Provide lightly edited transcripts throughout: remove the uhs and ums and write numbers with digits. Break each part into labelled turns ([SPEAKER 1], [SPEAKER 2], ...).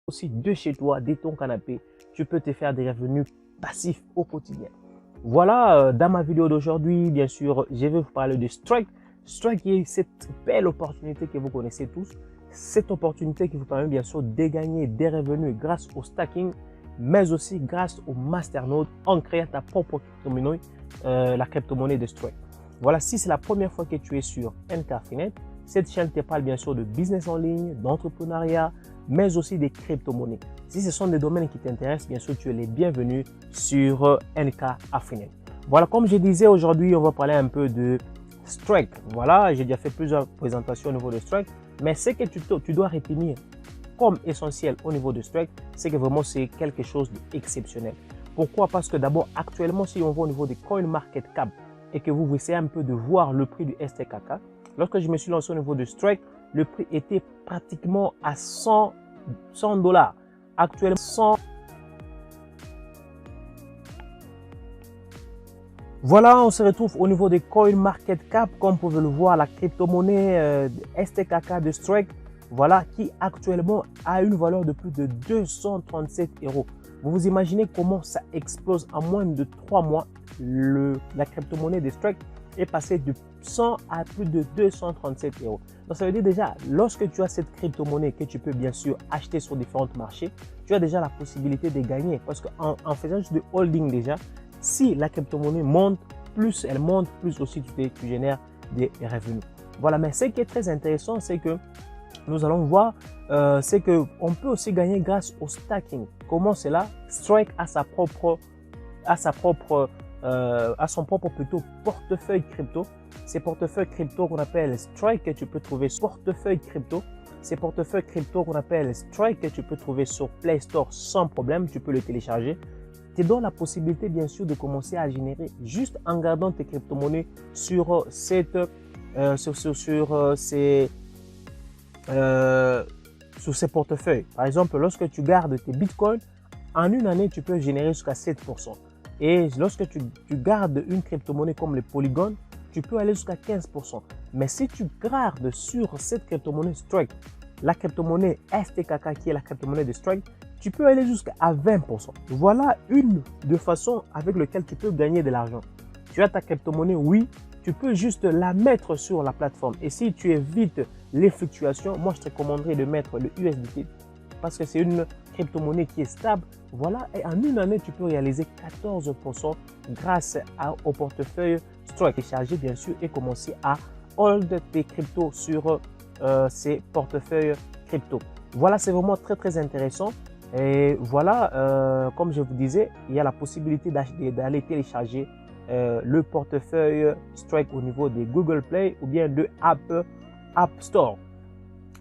[SPEAKER 1] aussi de chez toi, de ton canapé, tu peux te faire des revenus passifs au quotidien. Voilà, dans ma vidéo d'aujourd'hui, bien sûr, je vais vous parler de Strike. Strike est cette belle opportunité que vous connaissez tous. Cette opportunité qui vous permet bien sûr de gagner des revenus grâce au stacking, mais aussi grâce au masternode en créant ta propre crypto-monnaie, la crypto-monnaie de Strike. Voilà, si c'est la première fois que tu es sur NKAfriNet, cette chaîne te parle bien sûr de business en ligne, d'entrepreneuriat, mais aussi des crypto-monnaies. Si ce sont des domaines qui t'intéressent, bien sûr, tu es les bienvenus sur NKAfriNet. Voilà, comme je disais, aujourd'hui, on va parler un peu de Strike. Voilà, j'ai déjà fait plusieurs présentations au niveau de Strike, mais ce que tu dois retenir comme essentiel au niveau de Strike, c'est que vraiment c'est quelque chose d'exceptionnel. Pourquoi? Parce que d'abord, actuellement, si on va au niveau des CoinMarketCap et que vous essayez un peu de voir le prix du STKK, lorsque je me suis lancé au niveau de Strike, le prix était pratiquement à 100 $. Actuellement, 100. Voilà, on se retrouve au niveau des CoinMarketCap. Comme vous pouvez le voir, la crypto-monnaie STKK de Strike, voilà, qui actuellement a une valeur de plus de 237 €. Vous vous imaginez comment ça explose en moins de 3 mois. La crypto-monnaie de Strike est passée de 100 à plus de 237 €. Donc ça veut dire déjà, lorsque tu as cette crypto-monnaie que tu peux bien sûr acheter sur différents marchés, tu as déjà la possibilité de gagner. Parce qu'en faisant juste de holding déjà, si la crypto-monnaie monte, plus elle monte, plus aussi tu génères des revenus. Voilà, mais ce qui est très intéressant, c'est que nous allons voir, c'est qu'on peut aussi gagner grâce au stacking. Comment cela? Strike a son propre plutôt portefeuille crypto. Ces portefeuilles crypto qu'on appelle Strike que tu peux trouver sur portefeuille crypto. Ces portefeuilles crypto qu'on appelle Strike que tu peux trouver sur Play Store sans problème. Tu peux le télécharger. Te donne la possibilité bien sûr de commencer à générer juste en gardant tes crypto-monnaies sur ces portefeuilles. Par exemple, lorsque tu gardes tes bitcoins, en une année, tu peux générer jusqu'à 7%. Et lorsque tu gardes une crypto-monnaie comme le Polygon, tu peux aller jusqu'à 15%. Mais si tu gardes sur cette crypto-monnaie Strike, la crypto-monnaie STKK qui est la crypto-monnaie de Strike, tu peux aller jusqu'à 20%. Voilà une de façons avec lesquelles tu peux gagner de l'argent. Tu as ta crypto-monnaie, oui, tu peux juste la mettre sur la plateforme. Et si tu évites les fluctuations, moi je te recommanderais de mettre le USDT parce que c'est une crypto-monnaie qui est stable. Voilà, et en une année, tu peux réaliser 14% grâce au portefeuille Strike. Charger bien sûr et commencer à hold tes cryptos sur ces portefeuilles crypto. Voilà, c'est vraiment très intéressant. Et voilà, comme je vous disais, il y a la possibilité d'aller télécharger le portefeuille Strike au niveau des Google Play ou bien de App Store.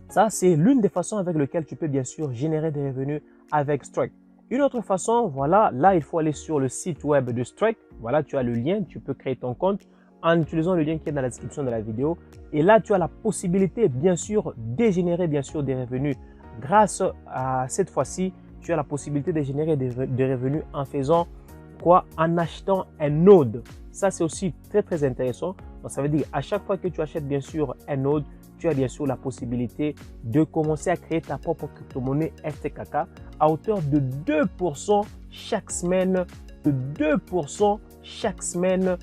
[SPEAKER 1] Ça, c'est l'une des façons avec lesquelles tu peux bien sûr générer des revenus avec Strike. Une autre façon, voilà, là, il faut aller sur le site web de Strike. Voilà, tu as le lien, tu peux créer ton compte en utilisant le lien qui est dans la description de la vidéo. Et là, tu as la possibilité, bien sûr, de générer bien sûr des revenus. Grâce à cette fois-ci, tu as la possibilité de générer des revenus en faisant quoi? En achetant un node. Ça, c'est aussi très intéressant. Donc, ça veut dire à chaque fois que tu achètes bien sûr un node, tu as bien sûr la possibilité de commencer à créer ta propre crypto-monnaie STKK à hauteur de 2% chaque semaine. De 2% chaque semaine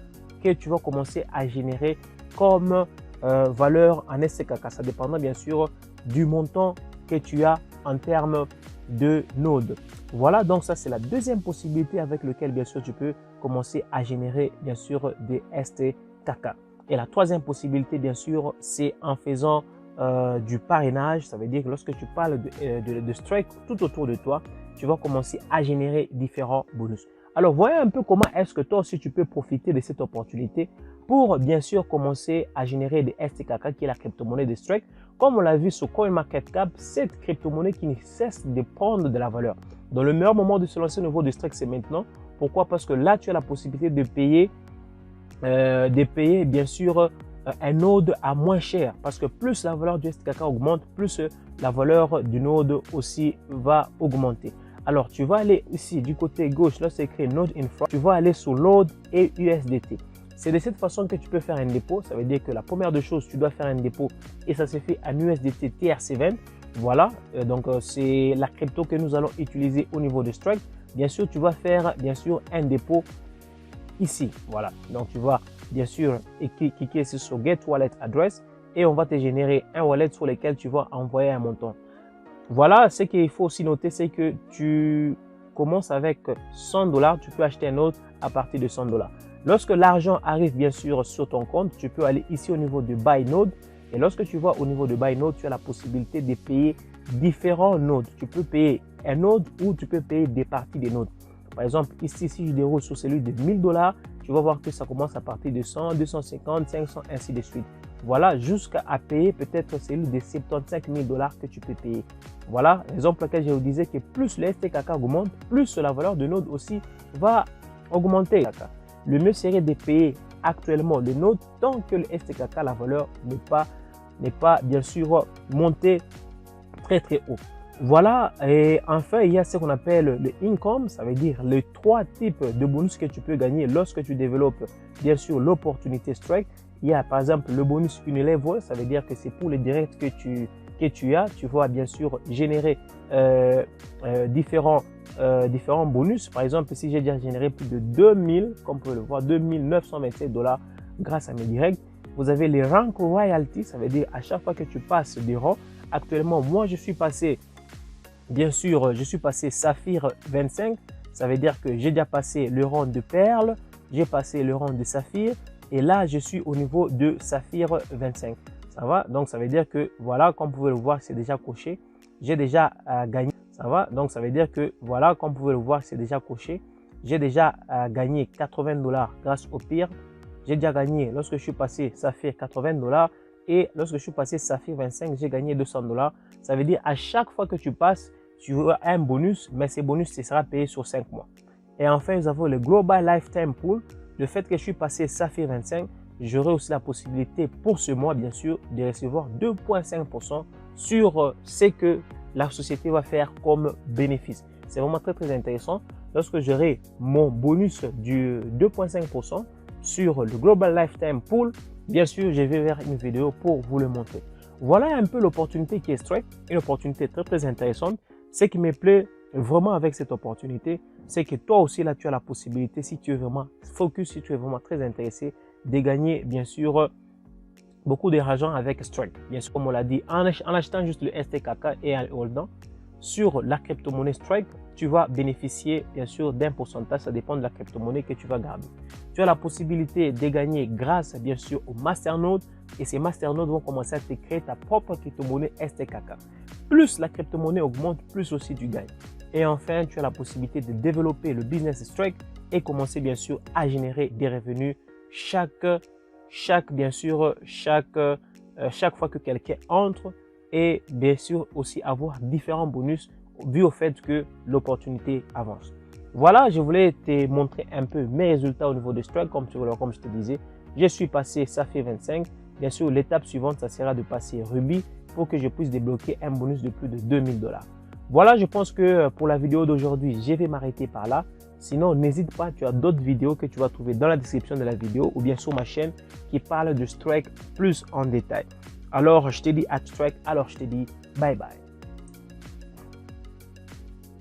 [SPEAKER 1] que tu vas commencer à générer comme valeur en STKK. Ça dépendra bien sûr du montant que tu as en termes de node. Voilà, donc ça c'est la deuxième possibilité avec laquelle bien sûr tu peux commencer à générer bien sûr des STKK. Et la troisième possibilité bien sûr c'est en faisant du parrainage. Ça veut dire que lorsque tu parles de Strike tout autour de toi, tu vas commencer à générer différents bonus. Alors voyons un peu comment est-ce que toi aussi tu peux profiter de cette opportunité pour bien sûr commencer à générer des STKK qui est la crypto-monnaie de Strike. Comme on l'a vu sur CoinMarketCap, cette crypto-monnaie qui ne cesse de prendre de la valeur. Dans le meilleur moment de se lancer au niveau de Strike, c'est maintenant. Pourquoi? Parce que là, tu as la possibilité de payer bien sûr un node à moins cher. Parce que plus la valeur du STKK augmente, plus la valeur du node aussi va augmenter. Alors, tu vas aller ici du côté gauche, là c'est écrit Node Infra. Tu vas aller sur Load et USDT. C'est de cette façon que tu peux faire un dépôt. Ça veut dire que la première des choses, tu dois faire un dépôt et ça se fait en USDT TRC20. Voilà, donc c'est la crypto que nous allons utiliser au niveau de Strike. Bien sûr, tu vas faire bien sûr un dépôt ici. Voilà, donc tu vas bien sûr cliquer sur Get Wallet Address et on va te générer un wallet sur lequel tu vas envoyer un montant. Voilà, ce qu'il faut aussi noter, c'est que tu commences avec 100 $, tu peux acheter un autre à partir de 100 $. Lorsque l'argent arrive bien sûr sur ton compte, tu peux aller ici au niveau de Buy Node. Et lorsque tu vas au niveau de Buy Node, tu as la possibilité de payer différents nodes. Tu peux payer un node ou tu peux payer des parties des nodes. Par exemple, ici, si je déroule sur celui de 1000 $, tu vas voir que ça commence à partir de 100, 250, 500, ainsi de suite. Voilà, jusqu'à payer peut-être celui de 75 000 $ que tu peux payer. Voilà, raison pour laquelle je vous disais que plus le STKK augmente, plus la valeur de node aussi va augmenter. Le mieux serait de payer actuellement le node tant que le STKK, la valeur n'est pas bien sûr montée très haut. Voilà, et enfin il y a ce qu'on appelle le income, ça veut dire les 3 types de bonus que tu peux gagner lorsque tu développes bien sûr l'opportunité Strike. Il y a par exemple le bonus Unilever, ça veut dire que c'est pour les directs que tu as, tu vas bien sûr générer différents bonus. Par exemple, si j'ai déjà généré plus de 2000, comme vous pouvez le voir, 2927 $ grâce à mes directs. Vous avez les rank royalty, ça veut dire à chaque fois que tu passes des rangs. Actuellement, moi je suis passé, bien sûr, je suis passé Saphir 25, ça veut dire que j'ai déjà passé le rang de Perle, j'ai passé le rang de Saphir et là je suis au niveau de Saphir 25. Ça va, donc ça veut dire que voilà, comme vous pouvez le voir, c'est déjà coché. J'ai déjà gagné. Ça va, donc ça veut dire que voilà, comme vous pouvez le voir, c'est déjà coché. J'ai déjà gagné 80 $ grâce au pire. J'ai déjà gagné lorsque je suis passé Saphir 80 $ et lorsque je suis passé Saphir 25, j'ai gagné 200 $. Ça veut dire à chaque fois que tu passes, tu as un bonus, mais ces bonus, ce sera payé sur 5 mois. Et enfin, nous avons le Global Lifetime Pool. Le fait que je suis passé Saphir 25, j'aurai aussi la possibilité pour ce mois, bien sûr, de recevoir 2,5% sur ce que la société va faire comme bénéfice. C'est vraiment très intéressant. Lorsque j'aurai mon bonus du 2,5% sur le Global Lifetime Pool, bien sûr, je vais faire une vidéo pour vous le montrer. Voilà un peu l'opportunité qui est Strike, une opportunité très intéressante. Ce qui me plaît vraiment avec cette opportunité, c'est que toi aussi là, tu as la possibilité, si tu es vraiment focus, si tu es vraiment très intéressé, de gagner bien sûr beaucoup d'argent avec Strike. Bien sûr, comme on l'a dit, en achetant juste le STKK et en holdant sur la crypto-monnaie Strike, tu vas bénéficier bien sûr d'un pourcentage, ça dépend de la crypto-monnaie que tu vas garder. Tu as la possibilité de gagner grâce bien sûr au masternode et ces masternodes vont commencer à te créer ta propre crypto-monnaie STKK. Plus la crypto-monnaie augmente, plus aussi tu gagnes. Et enfin, tu as la possibilité de développer le business Strike et commencer bien sûr à générer des revenus chaque fois que quelqu'un entre et bien sûr aussi avoir différents bonus vu au fait que l'opportunité avance. Voilà, je voulais te montrer un peu mes résultats au niveau de Strike comme je te disais. Je suis passé Saphir 25. Bien sûr, l'étape suivante, ça sera de passer Ruby pour que je puisse débloquer un bonus de plus de 2000 $. Voilà, je pense que pour la vidéo d'aujourd'hui, je vais m'arrêter par là. Sinon, n'hésite pas, tu as d'autres vidéos que tu vas trouver dans la description de la vidéo ou bien sur ma chaîne qui parle de Strike plus en détail. Alors, je te dis à Strike, alors je te dis bye bye.